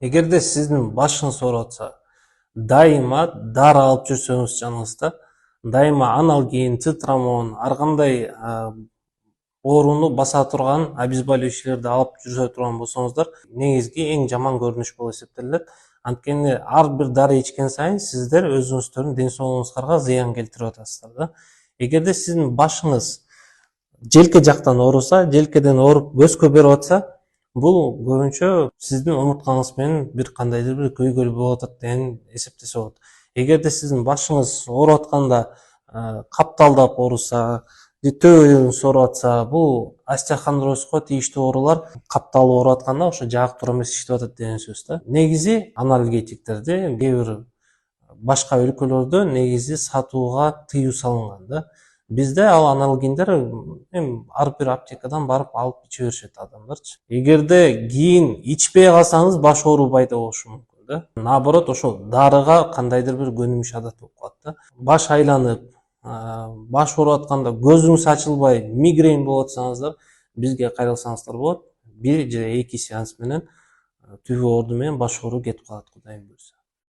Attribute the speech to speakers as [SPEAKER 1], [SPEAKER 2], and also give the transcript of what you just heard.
[SPEAKER 1] Эгерде сиздин башыңыз ооруп атса, дайыма дары алып жүрсөңүз жаныңызда, дайыма аналгин, цитрамон, ар кандай ооруну баса турган обезболивающийлерди алып жүрө турган болсоңуздар, негизги эң жаман көрүнүш болуп эсептелет. Анткени ар бир дары ичкен сайын сиздер өзүңүздөрдүн ден соолугуңузга зыян келтирип атасыздар да. Эгерде сиздин башыңыз желке жактан ооруса, желкеден ооруп көзгө берип атса, бул көбүнчө сиздин омурткаңыз менен бир кандайдыр бир көйгөй болуп атат деген эсептесе болот. Эгерде сиздин башыңыз ооруп атканда капталдап ооруса, төбөгүңүз ооруп атса, бул остеохондрозго тийиштүү оорулар капталып ооруп атканда ошо жаак туура эмес иштеп атат деген сөз да. Негизи анальгетиктерди кээ бир башка өлкөлөрдө негизи сатууга тыюу салынган да. Бизде ал аналгиндер эми ар бир аптекадан барып алып иче беришет адамдарчы. Эгерде кийин ичпей калсаңыз баш ооруу пайда болушу мүмкүн да. Наоборот, ошол дарыга кандайдыр бир көнүмүш адат болуп калат да. Баш айланып, баш ооруп атканда көзүңүз ачылбай, мигрень болуп атсаңыздар, бизге кайрылсаңыздар болот. 1 же 2 сеанс менен түбү оорду менен баш ооруу кетип калат, Кудайым буйрса.